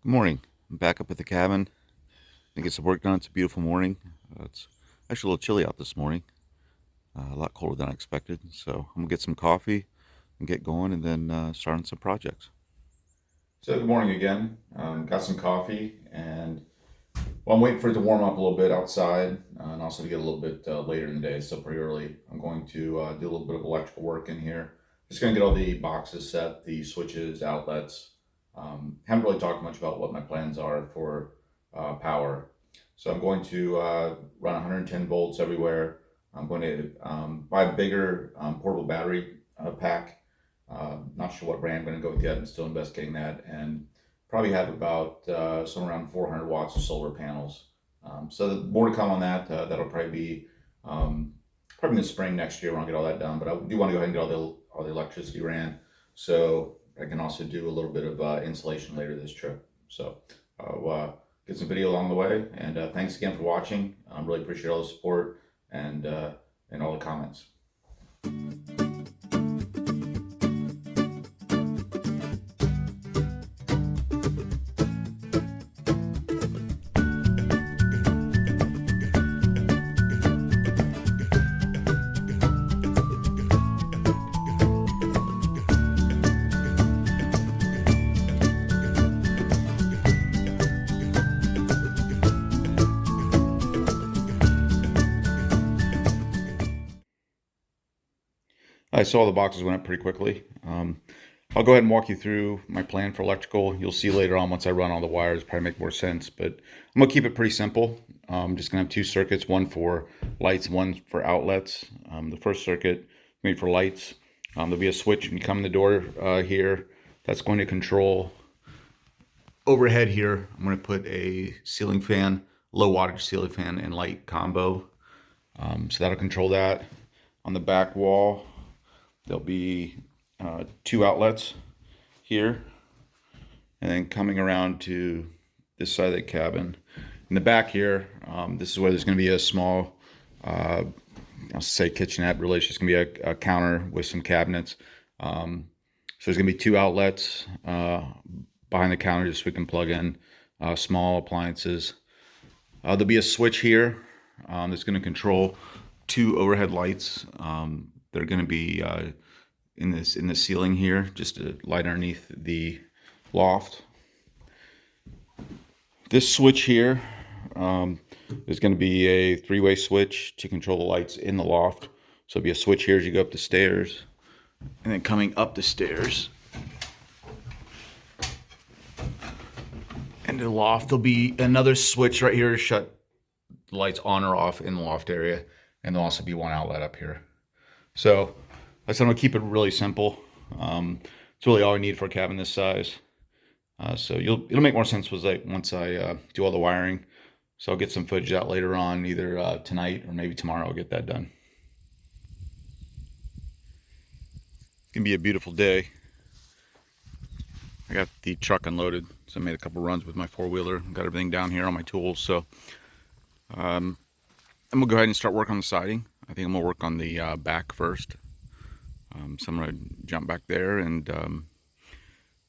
Good morning. I'm back up at the cabin. I get some work done. It's a beautiful morning. It's actually a little chilly out this morning. A lot colder than I expected. So I'm gonna get some coffee and get going, and then start on some projects. So good morning again. Got some coffee, and well, I'm waiting for it to warm up a little bit outside, and also to get a little bit later in the day. It's still pretty early. I'm going to do a little bit of electrical work in here. Just gonna get all the boxes set, the switches, outlets. Haven't really talked much about what my plans are for power. So I'm going to run 110 volts everywhere. I'm going to buy a bigger portable battery pack. Not sure what brand I'm going to go with yet. I'm still investigating that, and probably have about somewhere around 400 watts of solar panels. So more to come on that. That'll probably be probably in the spring next year when I get all that done. But I do want to go ahead and get all the electricity ran, so I can also do a little bit of insulation later this trip. So I'll get some video along the way. And thanks again for watching. I really appreciate all the support and all the comments. I saw the boxes went up pretty quickly. I'll go ahead and walk you through my plan for electrical. You'll see later on once I run all the wires, probably make more sense, but I'm gonna keep it pretty simple. I'm just gonna have two circuits, one for lights, one for outlets. The first circuit made for lights. There'll be a switch when you come in the door here. That's going to control overhead here. I'm gonna put a ceiling fan, low wattage ceiling fan and light combo. So that'll control that. On the back wall, there'll be two outlets here, and then coming around to this side of the cabin. In the back here, this is where there's going to be a small, I'll say kitchenette. Really, it's just going to be a counter with some cabinets. So there's going to be two outlets behind the counter, just so we can plug in small appliances. There'll be a switch here that's going to control two overhead lights. They're going to be in the ceiling here, just to light underneath the loft. This switch here is going to be a three-way switch to control the lights in the loft. So there'll be a switch here as you go up the stairs, and then coming up the stairs into the loft, there'll be another switch right here to shut the lights on or off in the loft area, and there'll also be one outlet up here. So I said I'm gonna keep it really simple. It's really all I need for a cabin this size. So it'll make more sense once I do all the wiring. So I'll get some footage out later on, either tonight or maybe tomorrow. I'll get that done. It's gonna be a beautiful day. I got the truck unloaded, so I made a couple runs with my four-wheeler. Got everything down here on my tools. So I'm gonna go ahead and start work on the siding. I think I'm gonna work on the back first. So I'm going to jump back there and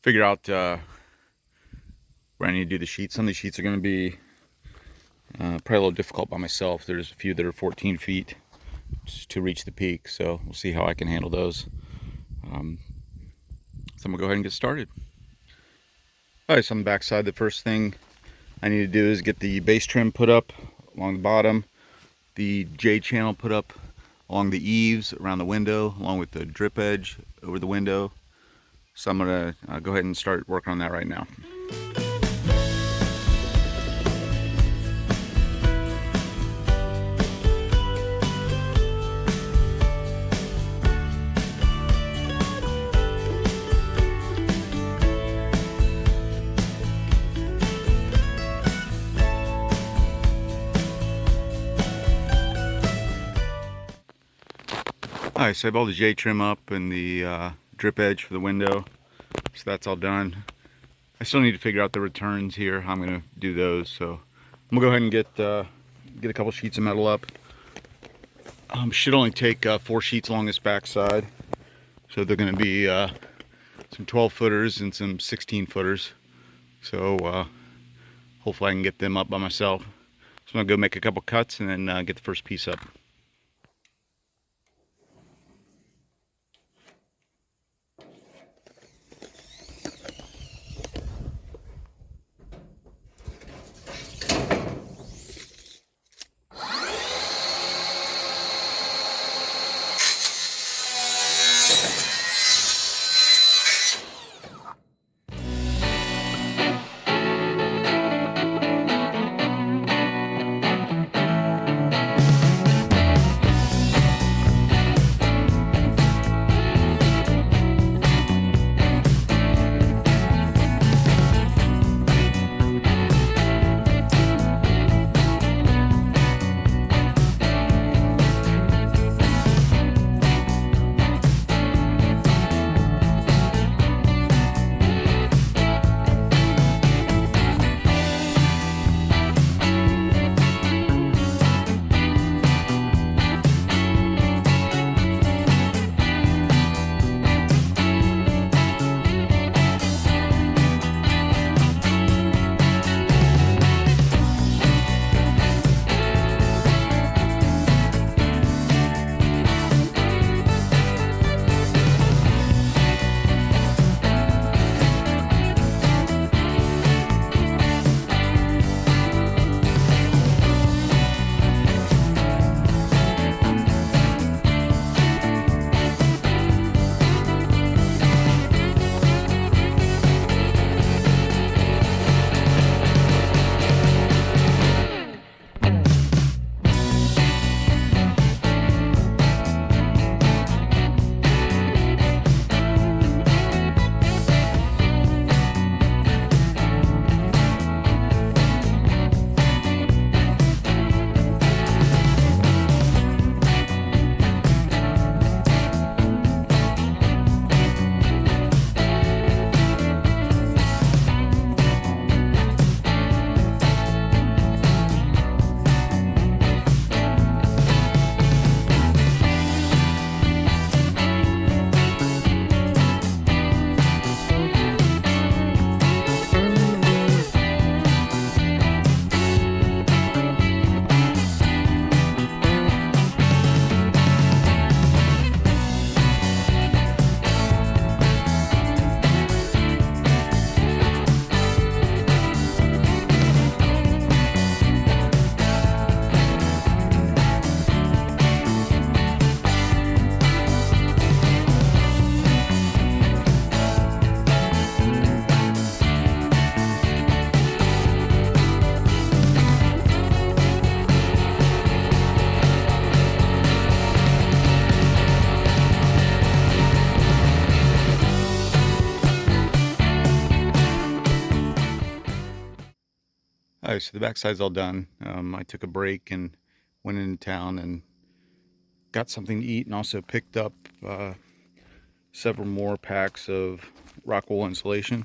figure out where I need to do the sheets. Some of these sheets are going to be probably a little difficult by myself. There's a few that are 14 feet to reach the peak, so we'll see how I can handle those. So I'm going to go ahead and get started. Alright, so on the back side, the first thing I need to do is get the base trim put up along the bottom, the J channel put up along the eaves around the window, along with the drip edge over the window. So I'm gonna go ahead and start working on that right now. Alright, so I have all the J trim up and the drip edge for the window, so that's all done. I still need to figure out the returns here, how I'm going to do those, so I'm going to go ahead and get a couple sheets of metal up. Should only take 4 sheets along this back side, so they're going to be some 12 footers and some 16 footers. So hopefully I can get them up by myself. So I'm gonna go make a couple cuts and then get the first piece up. Alright, so the backside's all done. I took a break and went into town and got something to eat, and also picked up several more packs of rock wool insulation.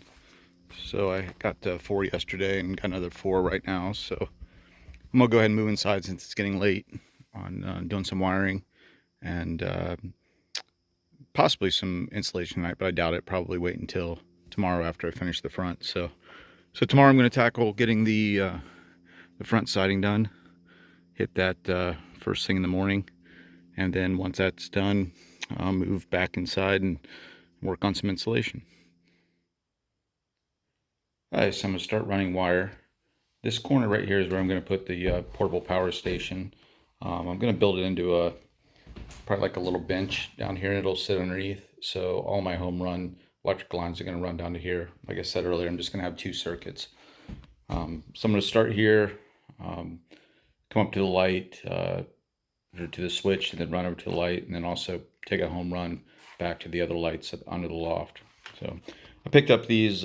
So I got 4 yesterday and got another 4 right now. So I'm gonna go ahead and move inside since it's getting late on doing some wiring and possibly some insulation tonight, but I doubt it. Probably wait until tomorrow after I finish the front. So tomorrow I'm going to tackle getting the front siding done. Hit that first thing in the morning, and then once that's done, I'll move back inside and work on some insulation. Alright, so I'm going to start running wire. This corner right here is where I'm going to put the portable power station. I'm going to build it into a probably like a little bench down here, and it'll sit underneath. So all my home run electrical lines are going to run down to here. Like I said earlier, I'm just going to have 2 circuits. So I'm going to start here, come up to the light, or to the switch, and then run over to the light, and then also take a home run back to the other lights under the loft. So I picked up these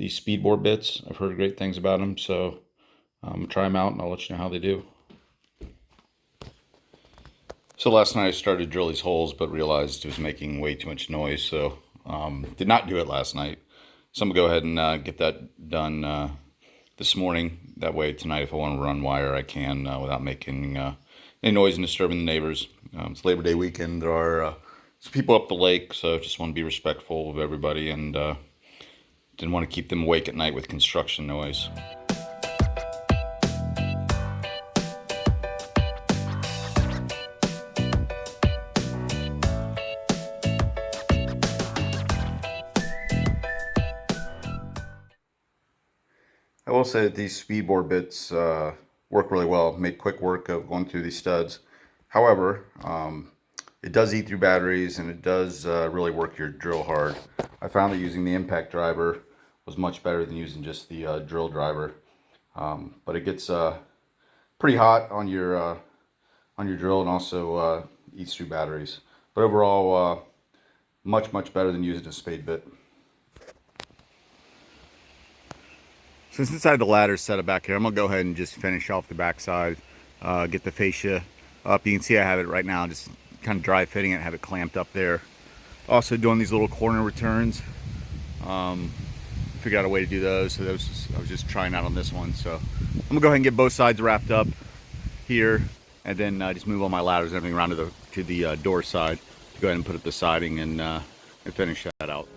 speed bore bits. I've heard great things about them, so I'm gonna try them out, and I'll let you know how they do. So last night I started to drill these holes, but realized it was making way too much noise, so did not do it last night. So I'm gonna go ahead and get that done this morning. That way tonight, if I want to run wire, I can without making any noise and disturbing the neighbors. It's Labor Day weekend. There are some people up the lake, so just want to be respectful of everybody and Didn't want to keep them awake at night with construction noise. I will say that these speed bore bits work really well. Made quick work of going through these studs. However, it does eat through batteries, and it does really work your drill hard. I found that using the impact driver was much better than using just the drill driver. But it gets pretty hot on your drill, and also eats through batteries. But overall, much better than using a spade bit. So since I have the ladder set up back here, I'm going to go ahead and just finish off the backside, get the fascia up. You can see I have it right now, just kind of dry fitting it, have it clamped up there. Also doing these little corner returns. Figured out a way to do those, so I was just trying out on this one. So I'm going to go ahead and get both sides wrapped up here, and then just move all my ladders and everything around to the door side. Go ahead and put up the siding and finish that out.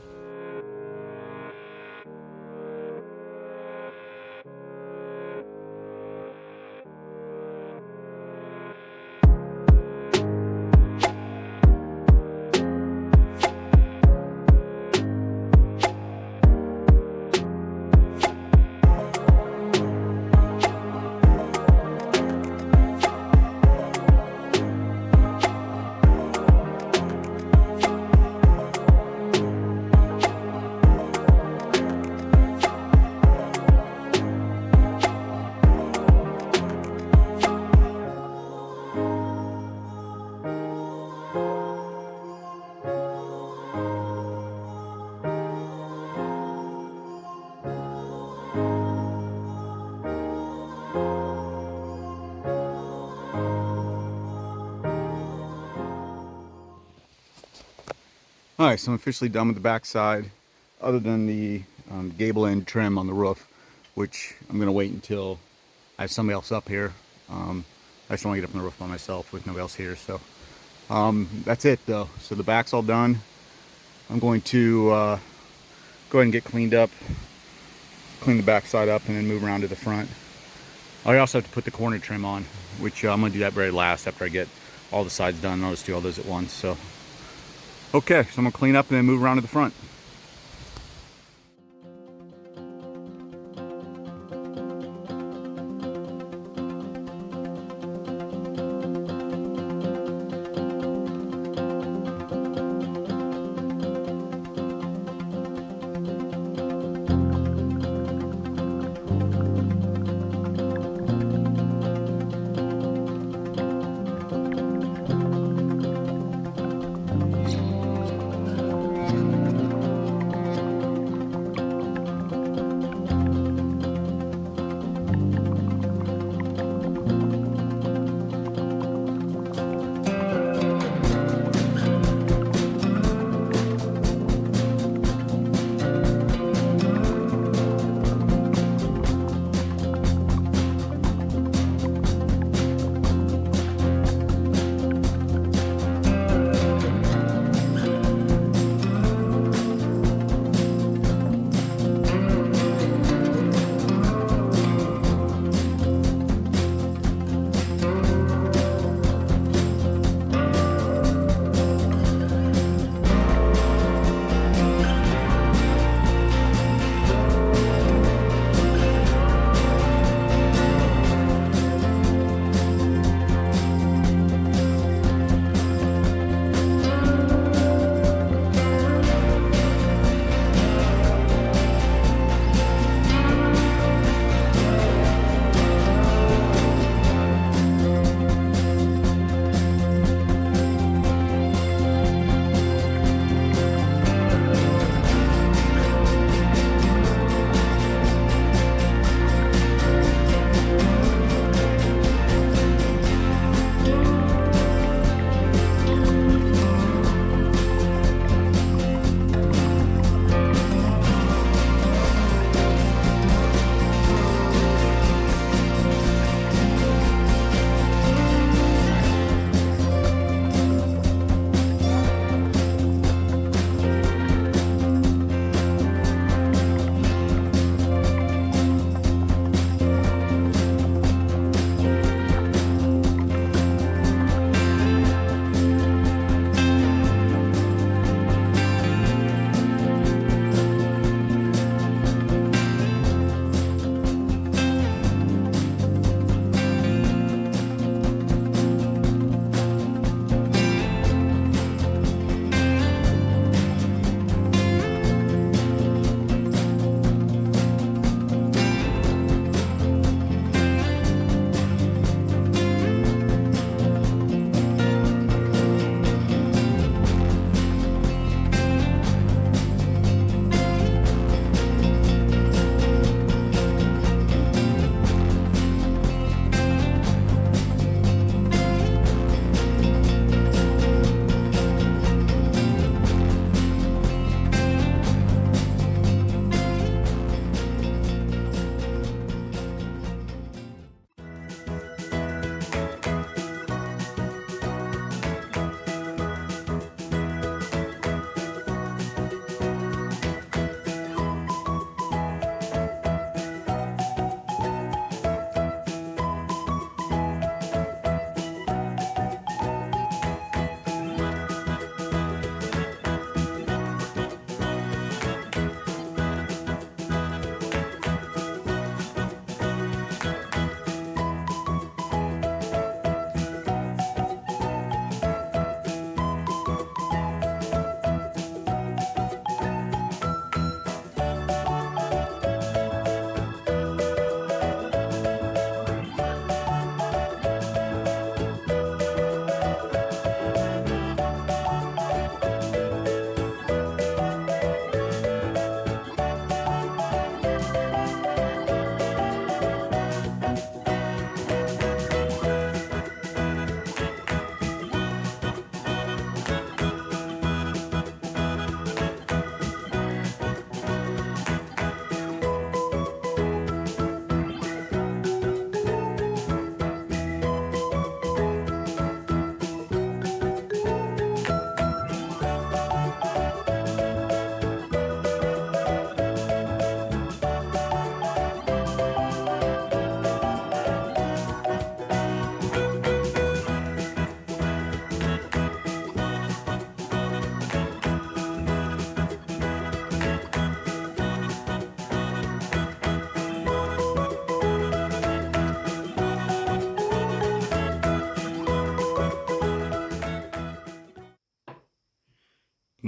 Alright, so I'm officially done with the back side, other than the gable end trim on the roof, which I'm going to wait until I have somebody else up here. I just don't want to get up on the roof by myself with nobody else here. So that's it though. So the back's all done. I'm going to go ahead and get cleaned up, clean the back side up, and then move around to the front. I also have to put the corner trim on, which I'm going to do that very last after I get all the sides done. I'll just do all those at once. So okay, so I'm going to clean up and then move around to the front.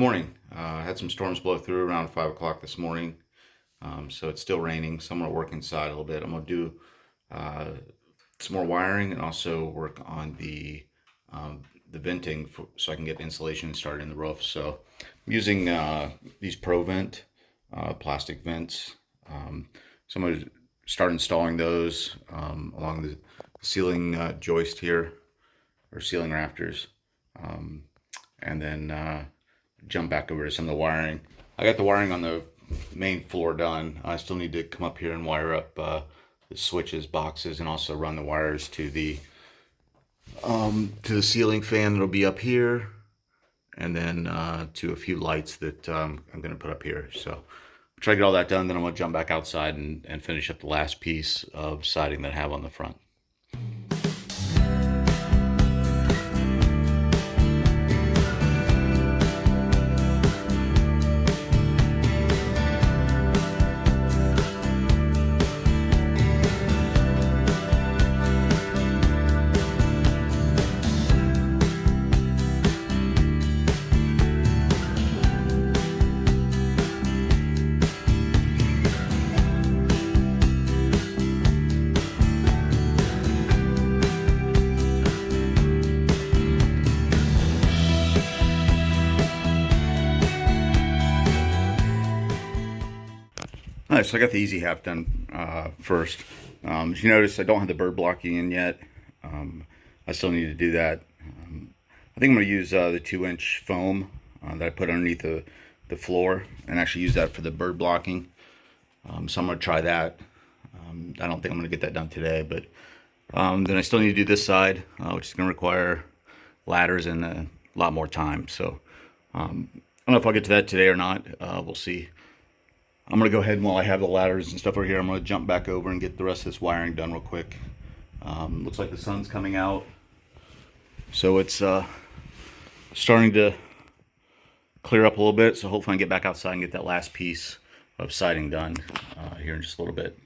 Morning. I had some storms blow through around 5 o'clock this morning, so it's still raining. So I'm gonna work inside a little bit. I'm gonna do uh, some more wiring and also work on the venting so I can get insulation started in the roof. So I'm using these ProVent plastic vents. So I'm gonna start installing those along the ceiling joist here, or ceiling rafters, and then jump back over to some of the wiring. I got the wiring on the main floor done. I still need to come up here and wire up the switches, boxes, and also run the wires to the ceiling fan that'll be up here, and then to a few lights that I'm going to put up here. So I'll try to get all that done. Then I'm going to jump back outside and finish up the last piece of siding that I have on the front. All right, so I got the easy half done first. As you notice, I don't have the bird blocking in yet. I still need to do that. I think I'm going to use the 2-inch foam that I put underneath the floor and actually use that for the bird blocking. So I'm going to try that. I don't think I'm going to get that done today, but then I still need to do this side, which is going to require ladders and a lot more time. So I don't know if I'll get to that today or not. We'll see. I'm going to go ahead, and while I have the ladders and stuff over here, I'm going to jump back over and get the rest of this wiring done real quick. Looks like the sun's coming out, so it's starting to clear up a little bit. So hopefully I can get back outside and get that last piece of siding done here in just a little bit.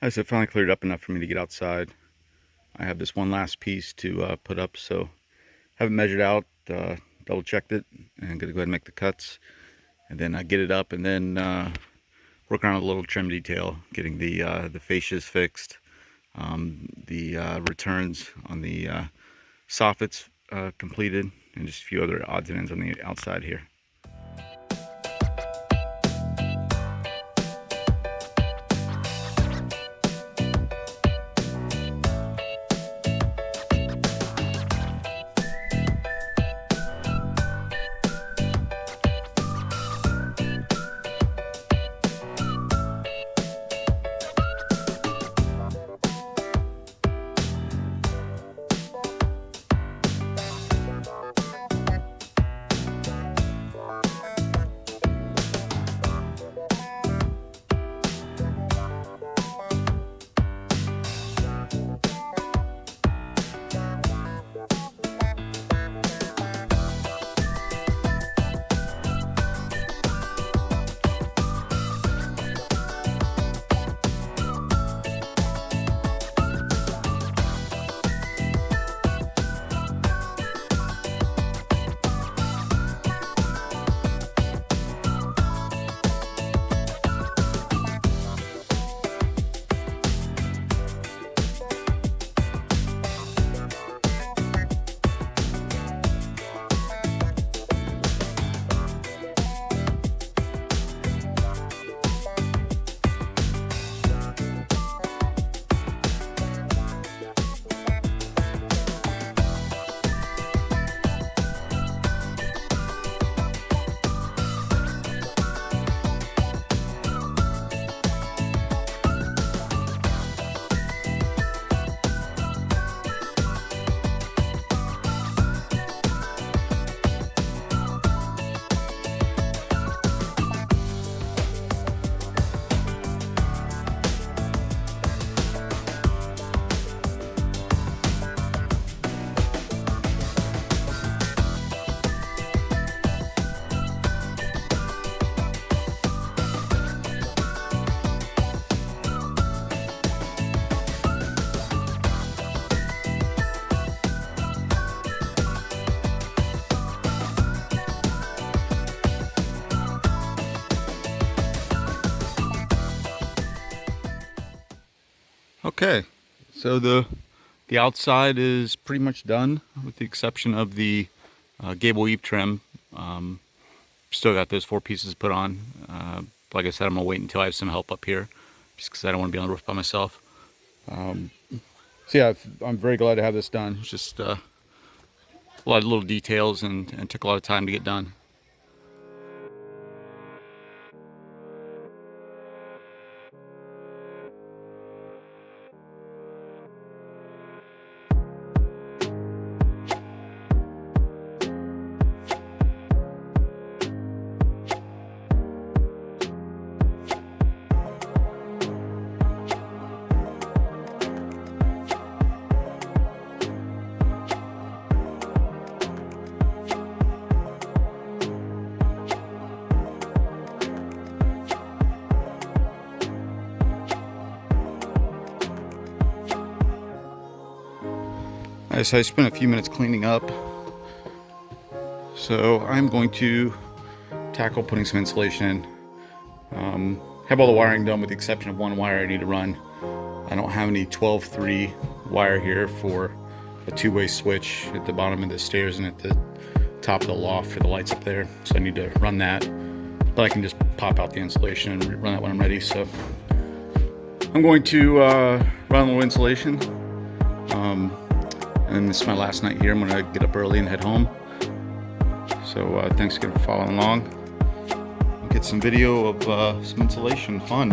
As it finally cleared up enough for me to get outside, I have this one last piece to put up. So haven't measured out, double checked it, and I'm gonna go ahead and make the cuts, and then I get it up, and then work on a little trim detail, getting the fascias fixed, the returns on the soffits completed, and just a few other odds and ends on the outside here. Okay, so the outside is pretty much done, with the exception of the gable eave trim. Still got those 4 pieces put on. Like I said, I'm gonna wait until I have some help up here, just because I don't want to be on the roof by myself. So yeah, I'm very glad to have this done. It's just a lot of little details, and took a lot of time to get done. So I spent a few minutes cleaning up. So I'm going to tackle putting some insulation in. Have all the wiring done with the exception of one wire I need to run. I don't have any 12-3 wire here for a two-way switch at the bottom of the stairs and at the top of the loft for the lights up there. So I need to run that. But I can just pop out the insulation and run that when I'm ready. So I'm going to run a little insulation. And this is my last night here. I'm gonna get up early and head home. So thanks again for following along. Get some video of some insulation fun.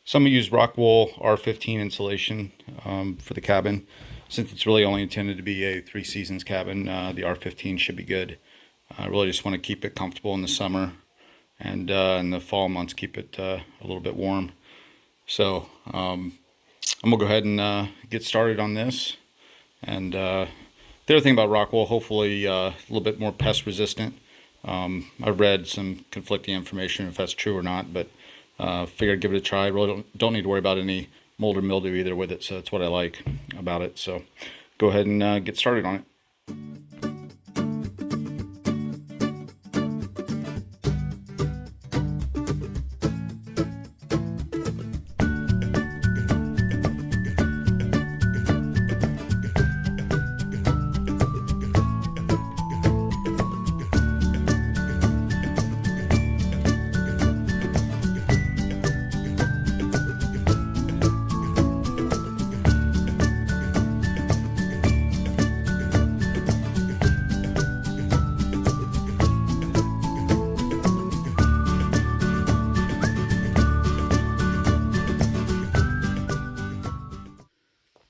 So I'm gonna use Rockwool R15 insulation for the cabin. Since it's really only intended to be a 3 seasons cabin, the R15 should be good. I really just want to keep it comfortable in the summer, and in the fall months keep it a little bit warm. So I'm gonna go ahead and get started on this. And the other thing about Rockwool, hopefully a little bit more pest resistant. I've read some conflicting information if that's true or not, but figured I'd give it a try. I really don't need to worry about any mold or mildew either with it, so that's what I like about it. So go ahead and get started on it.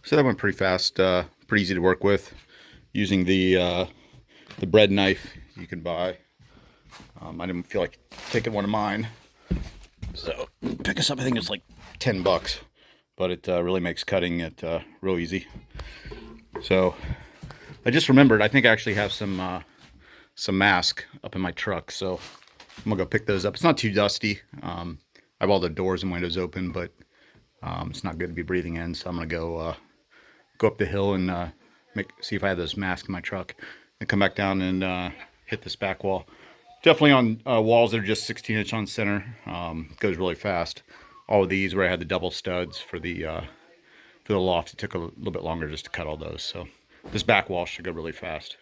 So that went pretty fast, pretty easy to work with, using the bread knife you can buy. I didn't feel like taking one of mine, so pick us up. I think it's like $10, but it really makes cutting it real easy. So I just remembered, I think I actually have some mask up in my truck, so I'm gonna go pick those up. It's not too dusty. I have all the doors and windows open, but it's not good to be breathing in, so I'm gonna go up the hill and see if I have those masks in my truck, and come back down and hit this back wall. Definitely on walls that are just 16" on center. Goes really fast. All of these where I had the double studs for the loft, it took a little bit longer just to cut all those. So this back wall should go really fast.